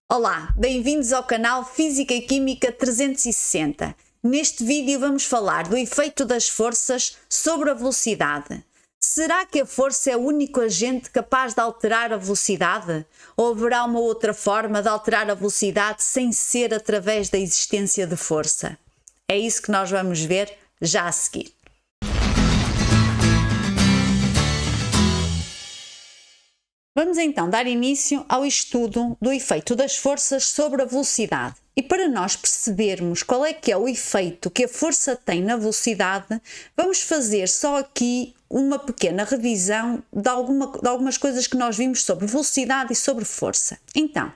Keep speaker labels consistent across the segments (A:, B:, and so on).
A: Olá, bem-vindos ao canal Física e Química 360. Neste vídeo vamos falar do efeito das forças sobre a velocidade. Será que a força é o único agente capaz de alterar a velocidade? Ou haverá uma outra forma de alterar a velocidade sem ser através da existência de força? É isso que nós vamos ver já a seguir. Vamos então dar início ao estudo do efeito das forças sobre a velocidade. E para nós percebermos qual é que é o efeito que a força tem na velocidade, vamos fazer só aqui uma pequena revisão de algumas coisas que nós vimos sobre velocidade e sobre força. Então,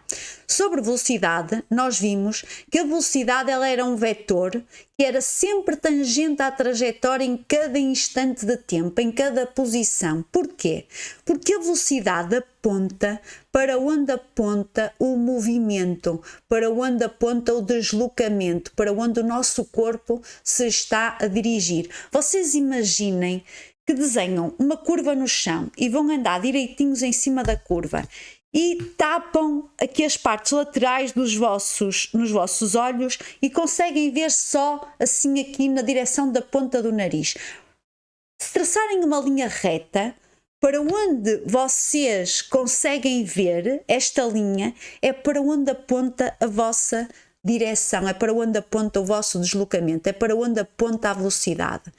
A: sobre velocidade, nós vimos que a velocidade ela era um vetor que era sempre tangente à trajetória em cada instante de tempo, em cada posição. Porquê? Porque a velocidade aponta para onde aponta o movimento, para onde aponta o deslocamento, para onde o nosso corpo se está a dirigir. Vocês imaginem que desenham uma curva no chão e vão andar direitinhos em cima da curva e tapam aqui as partes laterais nos vossos olhos e conseguem ver só assim aqui na direção da ponta do nariz. Se traçarem uma linha reta, para onde vocês conseguem ver esta linha é para onde aponta a vossa direção, é para onde aponta o vosso deslocamento, é para onde aponta a velocidade.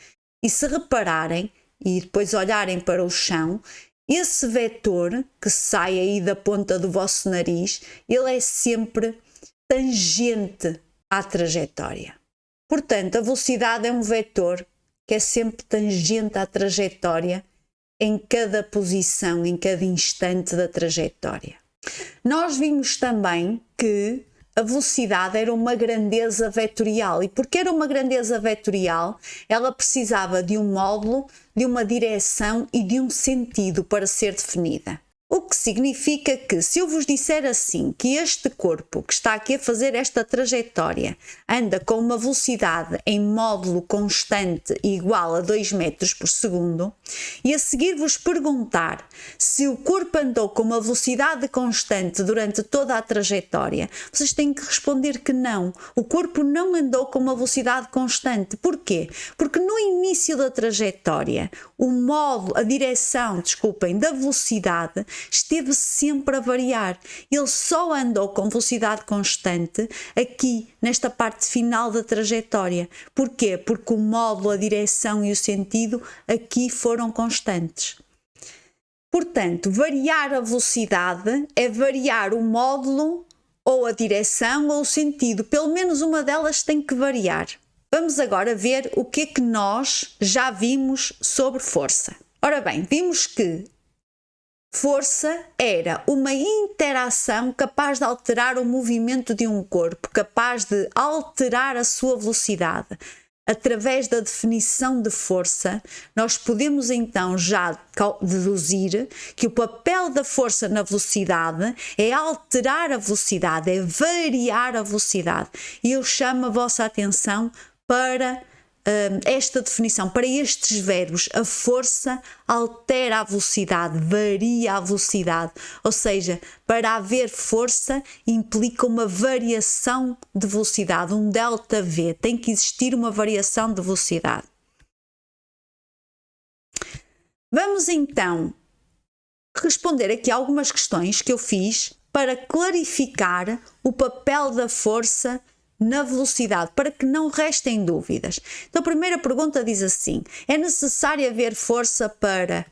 A: E se repararem e depois olharem para o chão, esse vetor que sai aí da ponta do vosso nariz, ele é sempre tangente à trajetória. Portanto, a velocidade é um vetor que é sempre tangente à trajetória em cada posição, em cada instante da trajetória. Nós vimos também que a velocidade era uma grandeza vetorial. E porque era uma grandeza vetorial, ela precisava de um módulo, de uma direção e de um sentido para ser definida. O que significa que, se eu vos disser assim, que este corpo que está aqui a fazer esta trajetória anda com uma velocidade em módulo constante igual a 2 metros por segundo, e a seguir vos perguntar se o corpo andou com uma velocidade constante durante toda a trajetória, vocês têm que responder que não. O corpo não andou com uma velocidade constante. Porquê? Porque no início da trajetória, o módulo, a direção, da velocidade esteve sempre a variar. Ele só andou com velocidade constante aqui, nesta parte final da trajetória. Porquê? Porque o módulo, a direção e o sentido aqui foram constantes. Portanto, variar a velocidade é variar o módulo ou a direção ou o sentido. Pelo menos uma delas tem que variar. Vamos agora ver o que é que nós já vimos sobre força. Ora bem, vimos que força era uma interação capaz de alterar o movimento de um corpo, capaz de alterar a sua velocidade. Através da definição de força, nós podemos então já deduzir que o papel da força na velocidade é alterar a velocidade, é variar a velocidade. E eu chamo a vossa atenção para esta definição, para estes verbos. A força altera a velocidade, varia a velocidade, ou seja, para haver força implica uma variação de velocidade, um ΔV, tem que existir uma variação de velocidade. Vamos então responder aqui algumas questões que eu fiz para clarificar o papel da força na velocidade, para que não restem dúvidas. Então a primeira pergunta diz assim: é necessário haver força para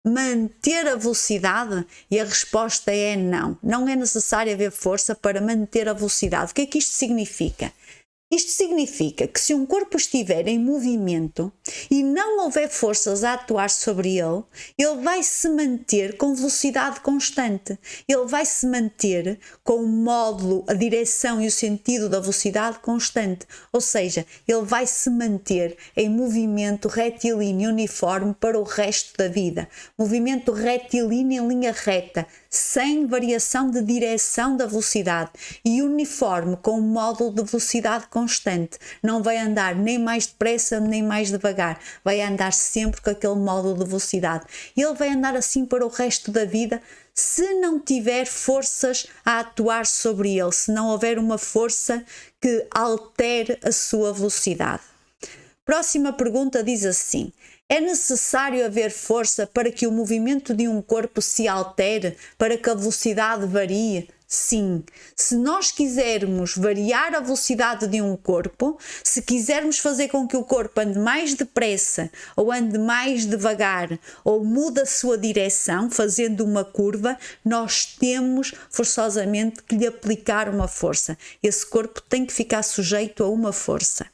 A: manter a velocidade? E a resposta é não. Não é necessário haver força para manter a velocidade. O que é que isto significa? Isto significa que se um corpo estiver em movimento e não houver forças a atuar sobre ele, ele vai se manter com velocidade constante. Ele vai se manter com o módulo, a direção e o sentido da velocidade constante. Ou seja, ele vai se manter em movimento retilíneo uniforme para o resto da vida. Movimento retilíneo em linha reta, sem variação de direção da velocidade e uniforme com um módulo de velocidade constante. Não vai andar nem mais depressa nem mais devagar, vai andar sempre com aquele módulo de velocidade. E ele vai andar assim para o resto da vida se não tiver forças a atuar sobre ele, se não houver uma força que altere a sua velocidade. Próxima pergunta diz assim: é necessário haver força para que o movimento de um corpo se altere, para que a velocidade varie? Sim. Se nós quisermos variar a velocidade de um corpo, se quisermos fazer com que o corpo ande mais depressa ou ande mais devagar ou mude a sua direção, fazendo uma curva, nós temos forçosamente que lhe aplicar uma força. Esse corpo tem que ficar sujeito a uma força.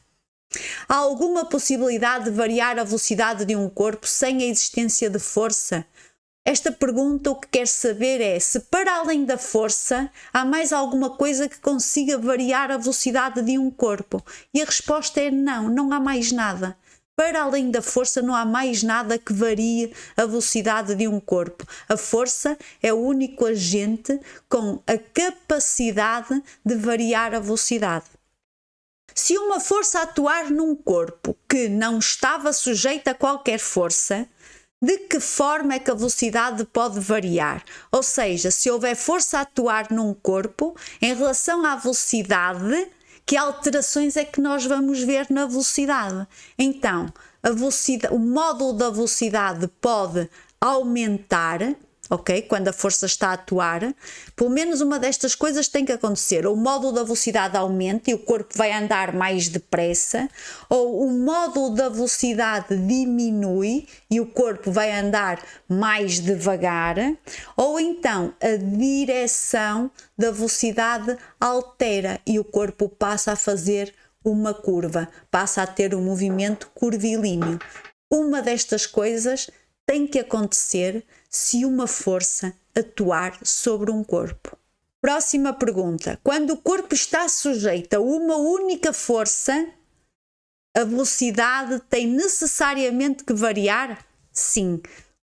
A: Há alguma possibilidade de variar a velocidade de um corpo sem a existência de força? Esta pergunta o que quer saber é se para além da força há mais alguma coisa que consiga variar a velocidade de um corpo. E a resposta é não, não há mais nada. Para além da força não há mais nada que varie a velocidade de um corpo. A força é o único agente com a capacidade de variar a velocidade. Se uma força atuar num corpo que não estava sujeito a qualquer força, de que forma é que a velocidade pode variar? Ou seja, se houver força a atuar num corpo, em relação à velocidade, que alterações é que nós vamos ver na velocidade? Então, o módulo da velocidade pode aumentar, ok? Quando a força está a atuar, pelo menos uma destas coisas tem que acontecer. Ou o módulo da velocidade aumenta e o corpo vai andar mais depressa, ou o módulo da velocidade diminui e o corpo vai andar mais devagar, ou então a direção da velocidade altera e o corpo passa a fazer uma curva, passa a ter um movimento curvilíneo. Uma destas coisas tem que acontecer se uma força atuar sobre um corpo. Próxima pergunta. Quando o corpo está sujeito a uma única força, a velocidade tem necessariamente que variar? Sim.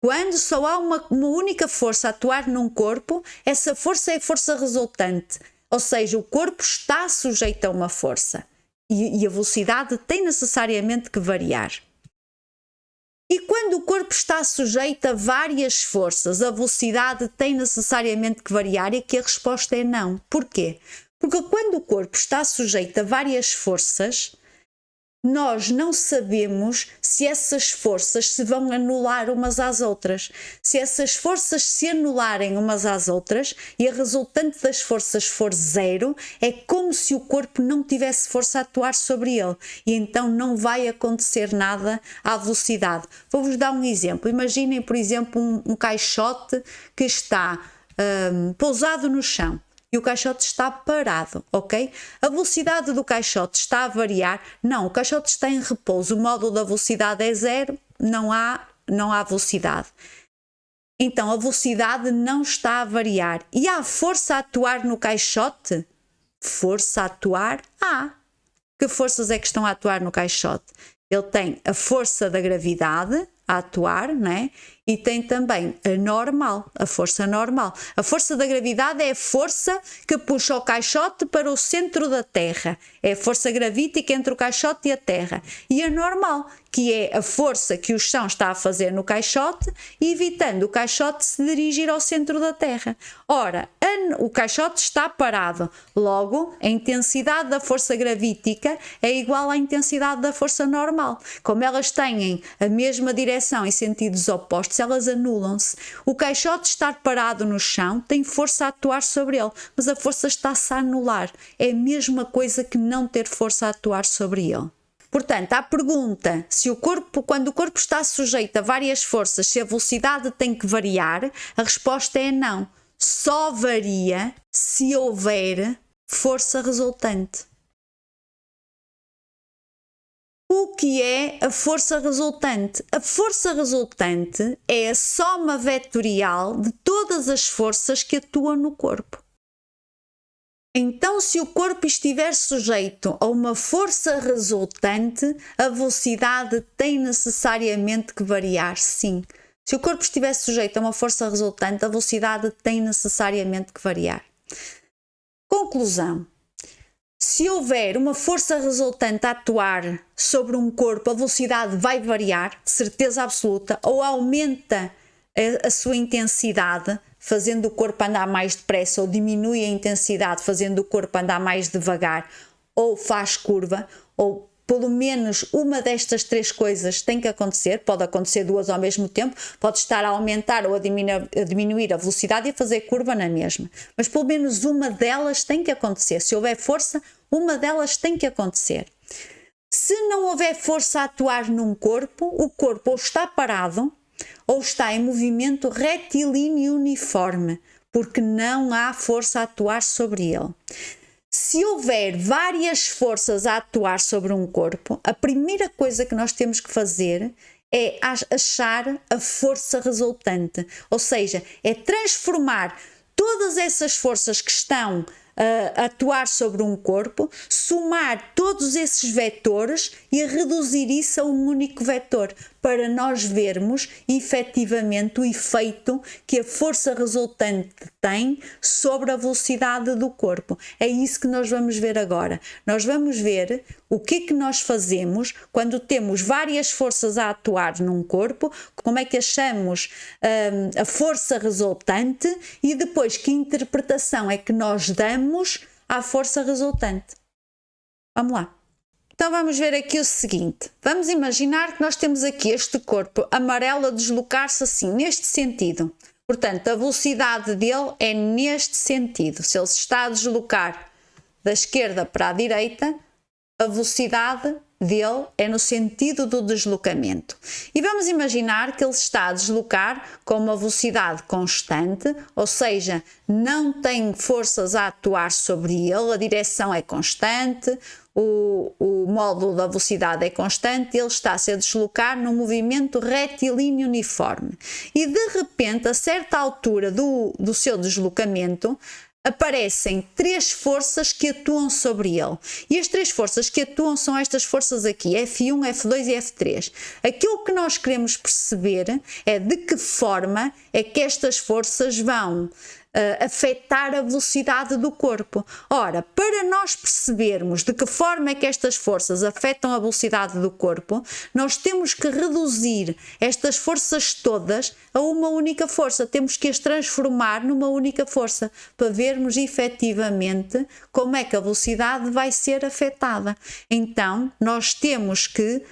A: Quando só há uma única força a atuar num corpo, essa força é a força resultante. Ou seja, o corpo está sujeito a uma força. E a velocidade tem necessariamente que variar. E quando o corpo está sujeito a várias forças, a velocidade tem necessariamente que variar? E aqui a resposta é não. Porquê? Porque quando o corpo está sujeito a várias forças, nós não sabemos se essas forças se vão anular umas às outras. Se essas forças se anularem umas às outras e a resultante das forças for zero, é como se o corpo não tivesse força a atuar sobre ele. E então não vai acontecer nada à velocidade. Vou-vos dar um exemplo. Imaginem, por exemplo, um caixote que está pousado no chão. E o caixote está parado, ok? A velocidade do caixote está a variar? Não, o caixote está em repouso, o módulo da velocidade é zero, não há velocidade. Então a velocidade não está a variar. E há força a atuar no caixote? Força a atuar? Há. Que forças é que estão a atuar no caixote? Ele tem a força da gravidade a atuar, né? E tem também a normal, a força normal. A força da gravidade é a força que puxa o caixote para o centro da Terra. É a força gravítica entre o caixote e a Terra. E a normal, que é a força que o chão está a fazer no caixote, evitando o caixote se dirigir ao centro da Terra. Ora, o caixote está parado. Logo, a intensidade da força gravítica é igual à intensidade da força normal. Como elas têm a mesma direção em sentidos opostos, elas anulam-se. O caixote estar parado no chão tem força a atuar sobre ele, mas a força está-se a anular. É a mesma coisa que não ter força a atuar sobre ele. Portanto, à pergunta quando o corpo está sujeito a várias forças, se a velocidade tem que variar, a resposta é não. Só varia se houver força resultante. O que é a força resultante? A força resultante é a soma vetorial de todas as forças que atuam no corpo. Então, se o corpo estiver sujeito a uma força resultante, a velocidade tem necessariamente que variar, sim. Se o corpo estiver sujeito a uma força resultante, a velocidade tem necessariamente que variar. Conclusão. Se houver uma força resultante a atuar sobre um corpo, a velocidade vai variar, de certeza absoluta, ou aumenta a sua intensidade, fazendo o corpo andar mais depressa, ou diminui a intensidade fazendo o corpo andar mais devagar, ou faz curva, ou pelo menos uma destas três coisas tem que acontecer. Pode acontecer duas ao mesmo tempo, pode estar a aumentar ou a diminuir a velocidade e a fazer curva na mesma, mas pelo menos uma delas tem que acontecer. Se houver força, uma delas tem que acontecer. Se não houver força a atuar num corpo, o corpo ou está parado ou está em movimento retilíneo uniforme, porque não há força a atuar sobre ele. Se houver várias forças a atuar sobre um corpo, a primeira coisa que nós temos que fazer é achar a força resultante, ou seja, é transformar todas essas forças que estão a atuar sobre um corpo, somar todos esses vetores e reduzir isso a um único vetor, para nós vermos efetivamente o efeito que a força resultante tem sobre a velocidade do corpo. É isso que nós vamos ver agora. Nós vamos ver o que é que nós fazemos quando temos várias forças a atuar num corpo, como é que achamos a força resultante e depois que interpretação é que nós damos à força resultante. Vamos lá. Então vamos ver aqui o seguinte. Vamos imaginar que nós temos aqui este corpo amarelo a deslocar-se assim, neste sentido. Portanto, a velocidade dele é neste sentido. Se ele se está a deslocar da esquerda para a direita, a velocidade dele é no sentido do deslocamento. E vamos imaginar que ele está a deslocar com uma velocidade constante, ou seja, não tem forças a atuar sobre ele, a direção é constante, o módulo da velocidade é constante, ele está-se a deslocar num movimento retilíneo uniforme. E de repente, a certa altura do seu deslocamento, aparecem três forças que atuam sobre ele. E as três forças que atuam são estas forças aqui, F1, F2 e F3. Aquilo que nós queremos perceber é de que forma é que estas forças vão afetar a velocidade do corpo. Ora, para nós percebermos de que forma é que estas forças afetam a velocidade do corpo, nós temos que reduzir estas forças todas a uma única força. Temos que as transformar numa única força para vermos efetivamente como é que a velocidade vai ser afetada. Então, nós temos que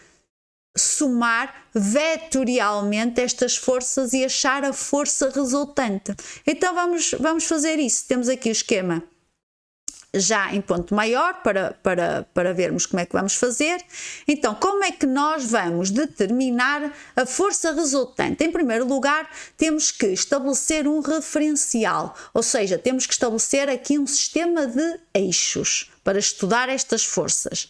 A: somar vetorialmente estas forças e achar a força resultante. Então vamos fazer isso. Temos aqui o esquema já em ponto maior para vermos como é que vamos fazer. Então, como é que nós vamos determinar a força resultante? Em primeiro lugar, temos que estabelecer um referencial, ou seja, temos que estabelecer aqui um sistema de eixos para estudar estas forças.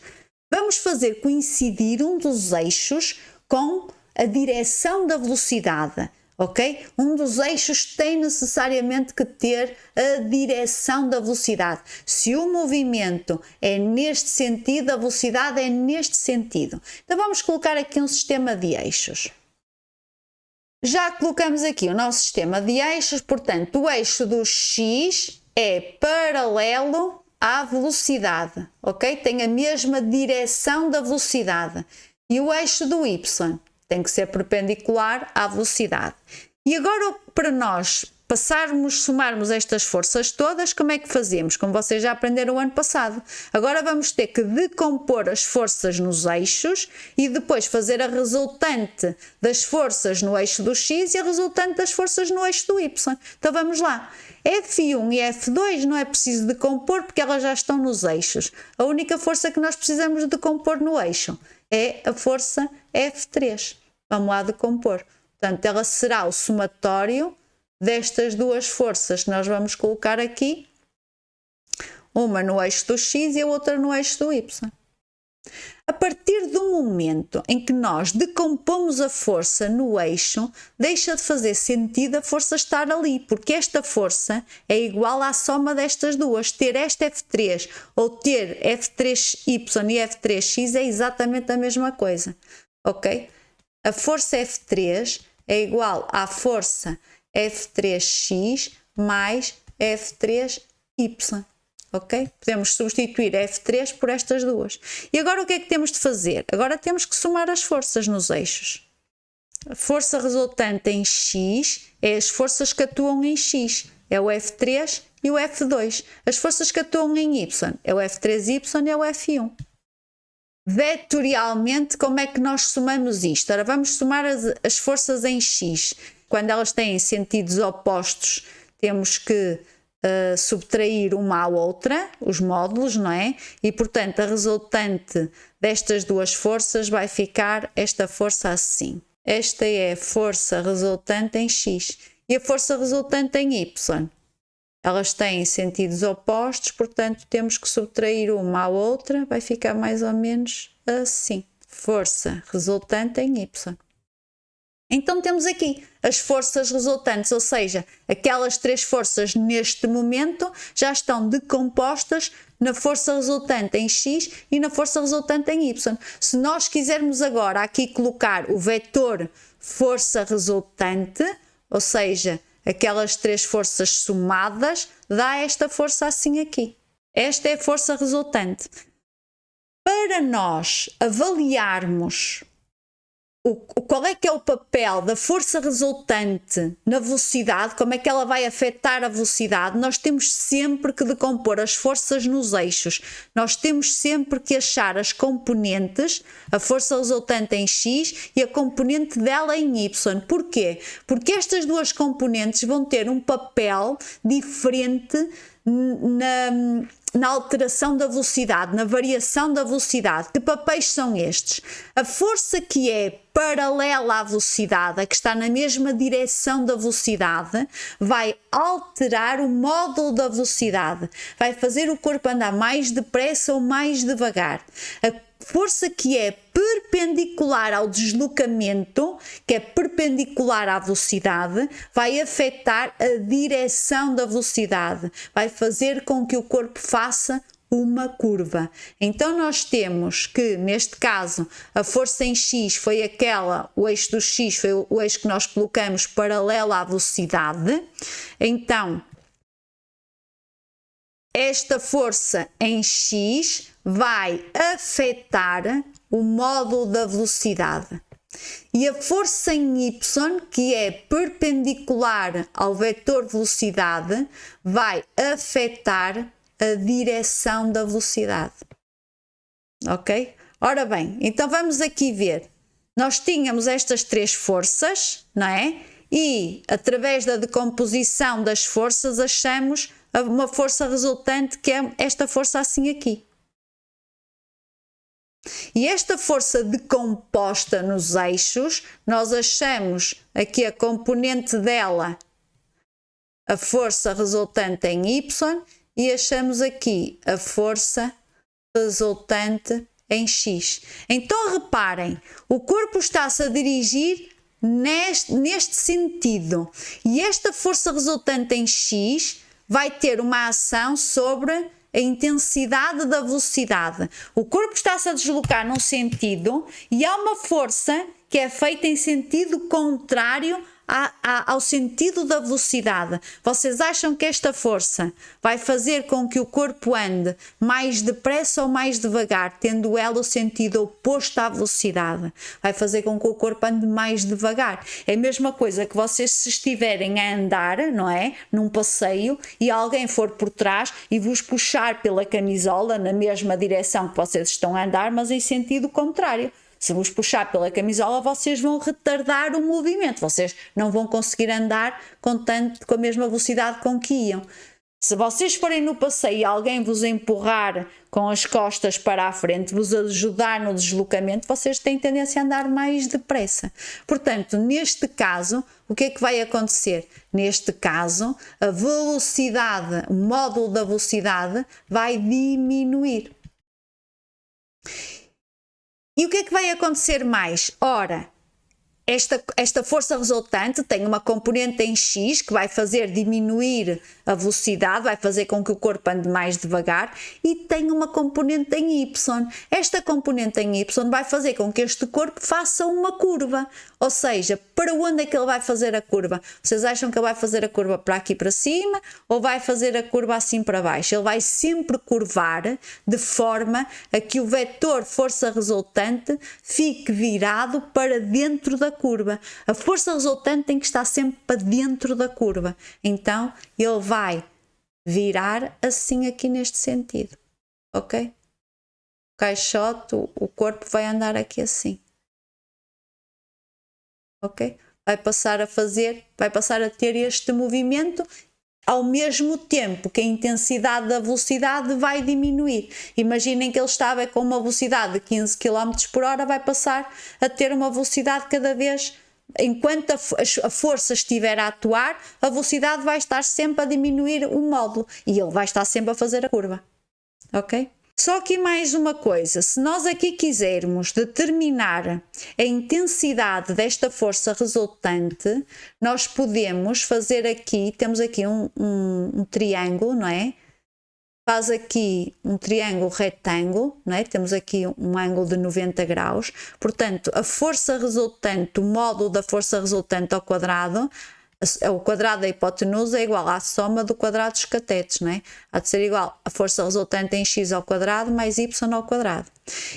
A: Vamos fazer coincidir um dos eixos com a direção da velocidade, ok? Um dos eixos tem necessariamente que ter a direção da velocidade. Se o movimento é neste sentido, a velocidade é neste sentido. Então vamos colocar aqui um sistema de eixos. Já colocamos aqui o nosso sistema de eixos, portanto, o eixo do X é paralelo à velocidade, ok? Tem a mesma direção da velocidade. E o eixo do Y tem que ser perpendicular à velocidade. E agora, para nós somarmos estas forças todas, como é que fazemos? Como vocês já aprenderam o ano passado. Agora vamos ter que decompor as forças nos eixos e depois fazer a resultante das forças no eixo do X e a resultante das forças no eixo do Y. Então vamos lá. F1 e F2 não é preciso decompor porque elas já estão nos eixos. A única força que nós precisamos de decompor no eixo é a força F3. Vamos lá decompor. Portanto, ela será o somatório destas duas forças que nós vamos colocar aqui, uma no eixo do X e a outra no eixo do Y. A partir do momento em que nós decompomos a força no eixo, deixa de fazer sentido a força estar ali, porque esta força é igual à soma destas duas. Ter esta F3 ou ter F3Y e F3X é exatamente a mesma coisa, ok? A força F3 é igual à força F3x mais F3y, ok? Podemos substituir F3 por estas duas. E agora o que é que temos de fazer? Agora temos que somar as forças nos eixos. A força resultante em X é as forças que atuam em X. É o F3 e o F2. As forças que atuam em Y é o F3Y e é o F1. Vetorialmente, como é que nós somamos isto? Ora, vamos somar as forças em X. Quando elas têm sentidos opostos, temos que subtrair uma à outra, os módulos, não é? E, portanto, a resultante destas duas forças vai ficar esta força assim. Esta é a força resultante em X. E a força resultante em Y. Elas têm sentidos opostos, portanto, temos que subtrair uma à outra, vai ficar mais ou menos assim. Força resultante em Y. Então temos aqui as forças resultantes, ou seja, aquelas três forças neste momento já estão decompostas na força resultante em X e na força resultante em Y. Se nós quisermos agora aqui colocar o vetor força resultante, ou seja, aquelas três forças somadas, dá esta força assim aqui. Esta é a força resultante. Para nós avaliarmos qual é que é o papel da força resultante na velocidade, como é que ela vai afetar a velocidade, nós temos sempre que decompor as forças nos eixos. Nós temos sempre que achar as componentes, a força resultante em X e a componente dela em Y. Porquê? Porque estas duas componentes vão ter um papel diferente na alteração da velocidade, na variação da velocidade. Que papéis são estes? A força que é paralela à velocidade, a que está na mesma direção da velocidade, vai alterar o módulo da velocidade, vai fazer o corpo andar mais depressa ou mais devagar. A força que é perpendicular ao deslocamento, que é perpendicular à velocidade, vai afetar a direção da velocidade, vai fazer com que o corpo faça uma curva. Então nós temos que, neste caso, a força em X foi aquela, o eixo do X foi o eixo que nós colocamos paralelo à velocidade. Então, esta força em X vai afetar o módulo da velocidade. E a força em Y, que é perpendicular ao vetor velocidade, vai afetar a direção da velocidade. Ok? Ora bem, então vamos aqui ver. Nós tínhamos estas três forças, não é? E, através da decomposição das forças, achamos uma força resultante, que é esta força assim aqui. E esta força decomposta nos eixos, nós achamos aqui a componente dela, a força resultante em Y, e achamos aqui a força resultante em X. Então reparem, o corpo está-se a dirigir neste sentido, e esta força resultante em X vai ter uma ação sobre a intensidade da velocidade. O corpo está-se a deslocar num sentido e há uma força que é feita em sentido contrário ao sentido da velocidade. Vocês acham que esta força vai fazer com que o corpo ande mais depressa ou mais devagar, tendo ela o sentido oposto à velocidade? Vai fazer com que o corpo ande mais devagar. É a mesma coisa que vocês, se estiverem a andar, não é? Num passeio, e alguém for por trás e vos puxar pela camisola na mesma direção que vocês estão a andar, mas em sentido contrário. Se vos puxar pela camisola, vocês vão retardar o movimento, vocês não vão conseguir andar com a mesma velocidade com que iam. Se vocês forem no passeio e alguém vos empurrar com as costas para a frente, vos ajudar no deslocamento, vocês têm tendência a andar mais depressa. Portanto, neste caso, o que é que vai acontecer? Neste caso, a velocidade, o módulo da velocidade vai diminuir. E o que é que vai acontecer mais? Ora, esta força resultante tem uma componente em X que vai fazer diminuir a velocidade, vai fazer com que o corpo ande mais devagar, e tem uma componente em Y. Esta componente em Y vai fazer com que este corpo faça uma curva. Ou seja, para onde é que ele vai fazer a curva? Vocês acham que ele vai fazer a curva para aqui para cima ou vai fazer a curva assim para baixo? Ele vai sempre curvar de forma a que o vetor força resultante fique virado para dentro da curva. A força resultante tem que estar sempre para dentro da curva. Então ele vai virar assim aqui neste sentido, ok? O caixote, o corpo vai andar aqui assim, ok? Vai passar a ter este movimento ao mesmo tempo que a intensidade da velocidade vai diminuir. Imaginem que ele estava com uma velocidade de 15 km por hora, vai passar a ter uma velocidade cada vez, enquanto a força estiver a atuar, a velocidade vai estar sempre a diminuir o módulo e ele vai estar sempre a fazer a curva, ok? Só aqui mais uma coisa, se nós aqui quisermos determinar a intensidade desta força resultante, nós podemos fazer aqui, temos aqui um triângulo, não é? Faz aqui um triângulo retângulo, não é? Temos aqui um ângulo de 90 graus, portanto a força resultante, o módulo da força resultante ao quadrado, o quadrado da hipotenusa é igual à soma do quadrado dos catetos, não é? Há de ser igual a força resultante em x ao quadrado mais y ao quadrado.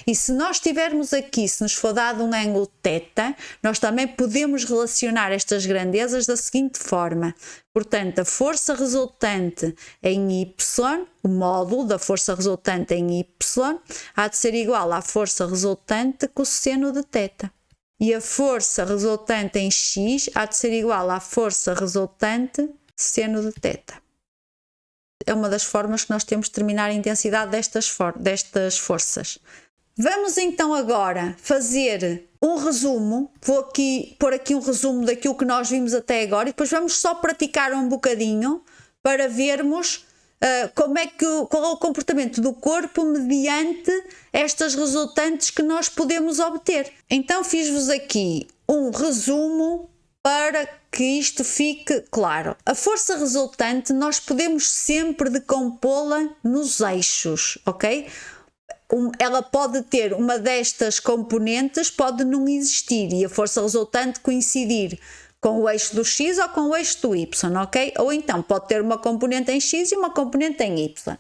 A: E se nós tivermos aqui, se nos for dado um ângulo θ, nós também podemos relacionar estas grandezas da seguinte forma. Portanto, a força resultante em y, o módulo da força resultante em y, há de ser igual à força resultante cosseno de θ. E a força resultante em x há de ser igual à força resultante seno de θ. É uma das formas que nós temos de determinar a intensidade destas forças. Vamos então agora fazer um resumo. Vou pôr aqui um resumo daquilo que nós vimos até agora e depois vamos só praticar um bocadinho para vermos qual é o comportamento do corpo mediante estas resultantes que nós podemos obter. Então fiz-vos aqui um resumo para que isto fique claro. A força resultante nós podemos sempre decompô-la nos eixos, ok? Ela pode ter uma destas componentes, pode não existir e a força resultante coincidir com o eixo do x ou com o eixo do y, ok? Ou então pode ter uma componente em x e uma componente em y.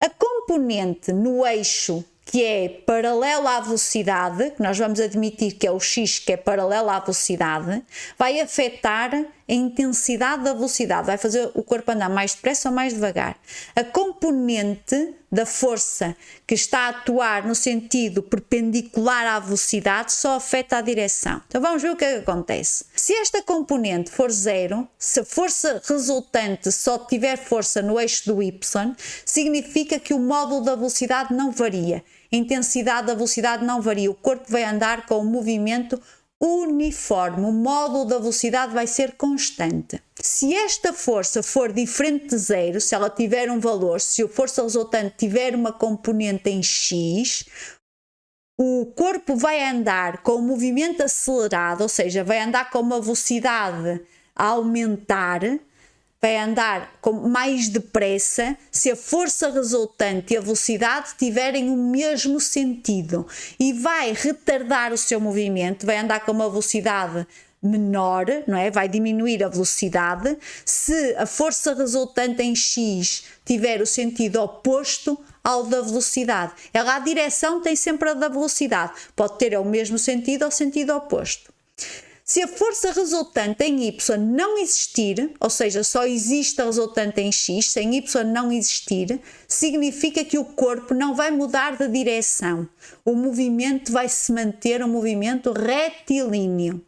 A: A componente no eixo que é paralela à velocidade, que nós vamos admitir que é o x que é paralelo à velocidade, vai afetar a intensidade da velocidade, vai fazer o corpo andar mais depressa ou mais devagar. A componente da força que está a atuar no sentido perpendicular à velocidade só afeta a direção. Então vamos ver o que é que acontece. Se esta componente for zero, se a força resultante só tiver força no eixo do y, significa que o módulo da velocidade não varia. A intensidade da velocidade não varia. O corpo vai andar com um movimento uniforme, o módulo da velocidade vai ser constante. Se esta força for diferente de zero, se ela tiver um valor, se a força resultante tiver uma componente em x, o corpo vai andar com um movimento acelerado, ou seja, vai andar com uma velocidade a aumentar, vai andar com mais depressa se a força resultante e a velocidade tiverem o mesmo sentido e vai retardar o seu movimento, vai andar com uma velocidade menor, não é? Vai diminuir a velocidade se a força resultante em x tiver o sentido oposto ao da velocidade. A direção tem sempre a da velocidade, pode ter o mesmo sentido ou sentido oposto. Se a força resultante em y não existir, ou seja, só existe a resultante em x, sem y não existir, significa que o corpo não vai mudar de direção. O movimento vai se manter um movimento retilíneo.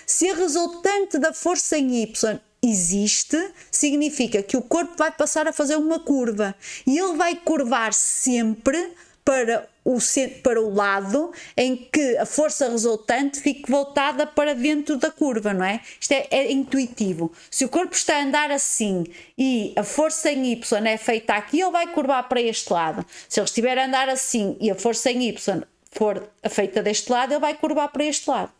A: Se a resultante da força em y existe, significa que o corpo vai passar a fazer uma curva e ele vai curvar sempre para o lado em que a força resultante fique voltada para dentro da curva, não é? Isto é intuitivo. Se o corpo está a andar assim e a força em y é feita aqui, ele vai curvar para este lado. Se ele estiver a andar assim e a força em y for feita deste lado, ele vai curvar para este lado.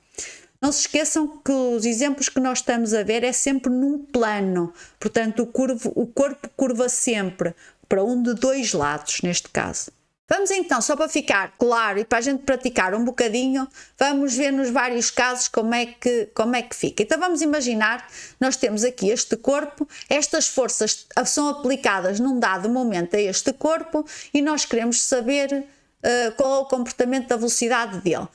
A: Não se esqueçam que os exemplos que nós estamos a ver é sempre num plano, portanto o corpo curva sempre para um de dois lados, neste caso. Vamos então, só para ficar claro e para a gente praticar um bocadinho, vamos ver nos vários casos como é que fica. Então vamos imaginar, nós temos aqui este corpo, estas forças são aplicadas num dado momento a este corpo e nós queremos saber qual é o comportamento da velocidade dele.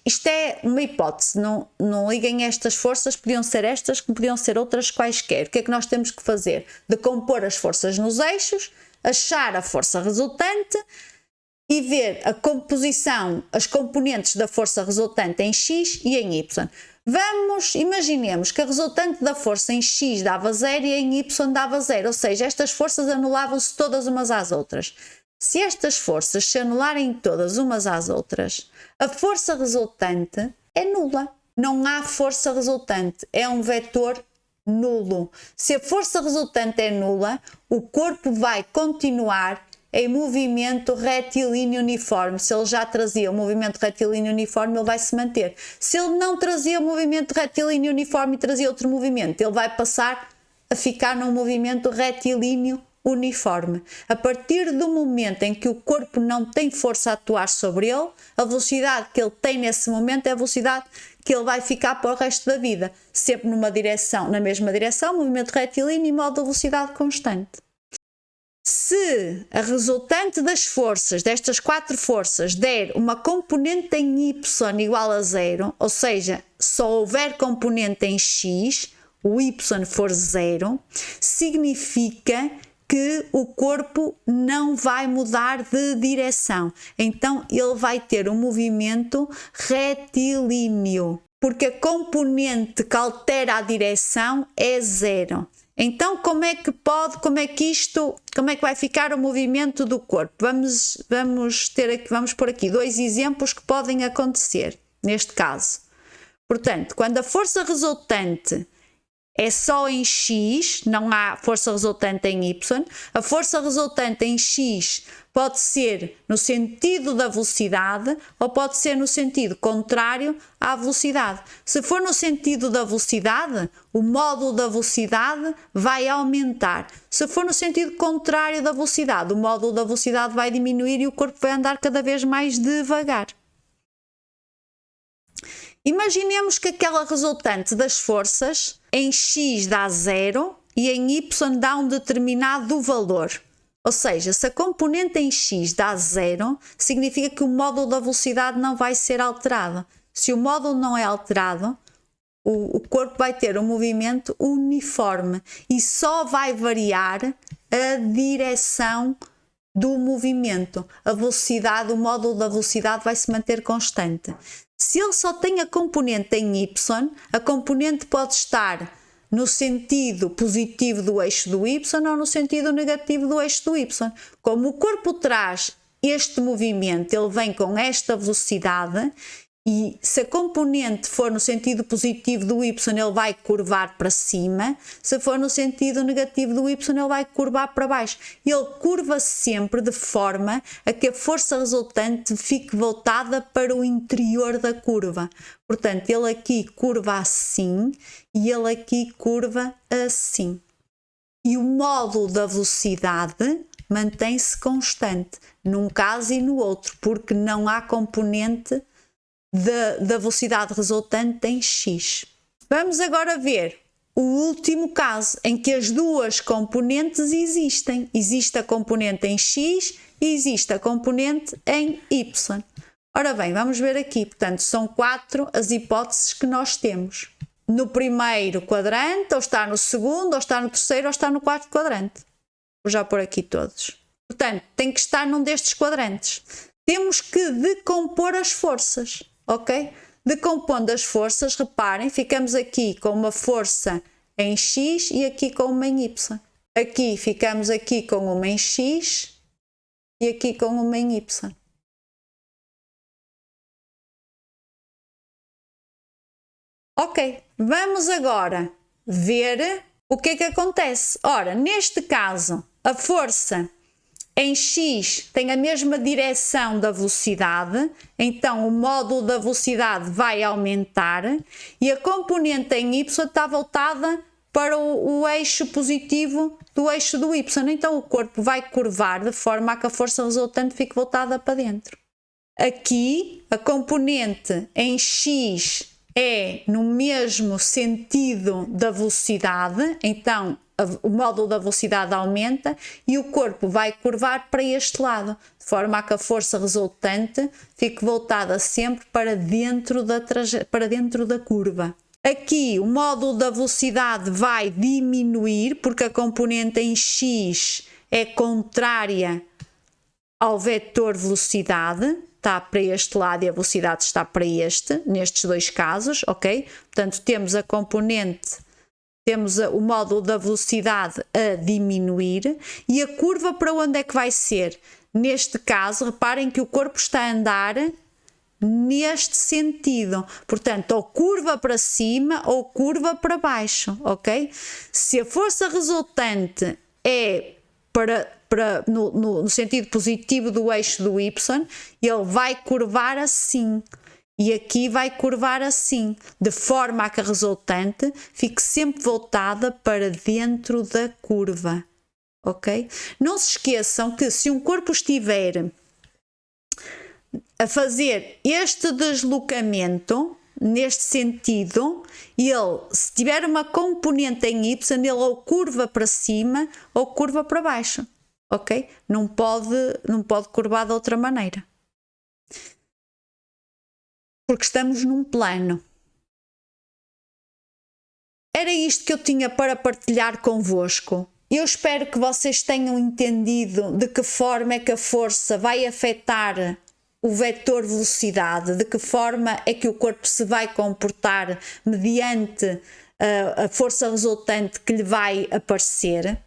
A: Isto é uma hipótese, não liguem estas forças, podiam ser estas, como podiam ser outras quaisquer. O que é que nós temos que fazer? Decompor as forças nos eixos, achar a força resultante e ver a composição, as componentes da força resultante em X e em Y. Imaginemos que a resultante da força em X dava 0 e em Y dava 0, ou seja, estas forças anulavam-se todas umas às outras. Se estas forças se anularem todas umas às outras, a força resultante é nula. Não há força resultante, é um vetor nulo. Se a força resultante é nula, o corpo vai continuar em movimento retilíneo uniforme. Se ele já trazia o movimento retilíneo uniforme, ele vai se manter. Se ele não trazia o movimento retilíneo uniforme e trazia outro movimento, ele vai passar a ficar num movimento retilíneo uniforme. A partir do momento em que o corpo não tem força a atuar sobre ele, a velocidade que ele tem nesse momento é a velocidade que ele vai ficar para o resto da vida. Sempre numa direção, na mesma direção, movimento retilíneo e modo de velocidade constante. Se a resultante das forças, destas 4 forças, der uma componente em Y igual a 0, ou seja, só houver componente em X, o Y for 0, significa que o corpo não vai mudar de direção. Então ele vai ter um movimento retilíneo, porque a componente que altera a direção é 0. Então como é que vai ficar o movimento do corpo? Vamos pôr aqui 2 exemplos que podem acontecer neste caso. Portanto, quando a força resultante é só em X, não há força resultante em Y, a força resultante em X pode ser no sentido da velocidade ou pode ser no sentido contrário à velocidade. Se for no sentido da velocidade, o módulo da velocidade vai aumentar. Se for no sentido contrário da velocidade, o módulo da velocidade vai diminuir e o corpo vai andar cada vez mais devagar. Imaginemos que aquela resultante das forças em X dá 0 e em Y dá um determinado valor. Ou seja, se a componente em X dá 0, significa que o módulo da velocidade não vai ser alterado. Se o módulo não é alterado, o corpo vai ter um movimento uniforme e só vai variar a direção do movimento. A velocidade, o módulo da velocidade vai se manter constante. Se ele só tem a componente em Y, a componente pode estar no sentido positivo do eixo do Y ou no sentido negativo do eixo do Y. Como o corpo traz este movimento, ele vem com esta velocidade e se a componente for no sentido positivo do Y, ele vai curvar para cima. Se for no sentido negativo do Y, ele vai curvar para baixo. Ele curva sempre de forma a que a força resultante fique voltada para o interior da curva. Portanto, ele aqui curva assim e ele aqui curva assim. E o módulo da velocidade mantém-se constante num caso e no outro, porque não há componente da velocidade resultante em X. Vamos agora ver o último caso em que as duas componentes existem. Existe a componente em X e existe a componente em Y. Ora bem, vamos ver aqui. Portanto, são 4 as hipóteses que nós temos. No primeiro quadrante, ou está no segundo, ou está no terceiro, ou está no quarto quadrante. Vou já pôr aqui todos. Portanto, tem que estar num destes quadrantes. Temos que decompor as forças. Ok? Decompondo as forças, reparem, ficamos aqui com uma força em X e aqui com uma em Y. Aqui ficamos aqui com uma em X e aqui com uma em Y. Ok, vamos agora ver o que é que acontece. Ora, neste caso, a força em X tem a mesma direção da velocidade, então o módulo da velocidade vai aumentar e a componente em Y está voltada para o eixo positivo do eixo do Y. Então o corpo vai curvar de forma a que a força resultante fique voltada para dentro. Aqui a componente em X é no mesmo sentido da velocidade, então o módulo da velocidade aumenta e o corpo vai curvar para este lado, de forma a que a força resultante fique voltada sempre para dentro da curva. Aqui o módulo da velocidade vai diminuir, porque a componente em x é contrária ao vetor velocidade, está para este lado e a velocidade está para este, nestes dois casos, ok? Portanto, temos a componente, temos o módulo da velocidade a diminuir e a curva para onde é que vai ser? Neste caso, reparem que o corpo está a andar neste sentido, portanto, ou curva para cima ou curva para baixo, ok? Se a força resultante é no sentido positivo do eixo do y, ele vai curvar assim. E aqui vai curvar assim, de forma a que a resultante fique sempre voltada para dentro da curva, ok? Não se esqueçam que se um corpo estiver a fazer este deslocamento, neste sentido, ele, se tiver uma componente em y, ele ou curva para cima ou curva para baixo, ok? Não pode curvar de outra maneira. Porque estamos num plano. Era isto que eu tinha para partilhar convosco. Eu espero que vocês tenham entendido de que forma é que a força vai afetar o vetor velocidade, de que forma é que o corpo se vai comportar mediante a força resultante que lhe vai aparecer.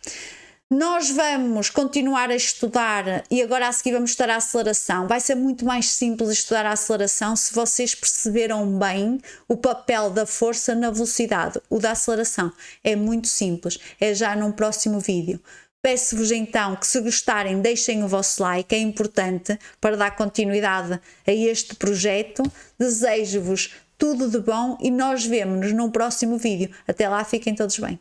A: Nós vamos continuar a estudar e agora a seguir vamos estudar a aceleração. Vai ser muito mais simples estudar a aceleração se vocês perceberam bem o papel da força na velocidade. O da aceleração é muito simples, é já num próximo vídeo. Peço-vos então que, se gostarem, deixem o vosso like, é importante para dar continuidade a este projeto. Desejo-vos tudo de bom e nós vemo-nos num próximo vídeo. Até lá, fiquem todos bem.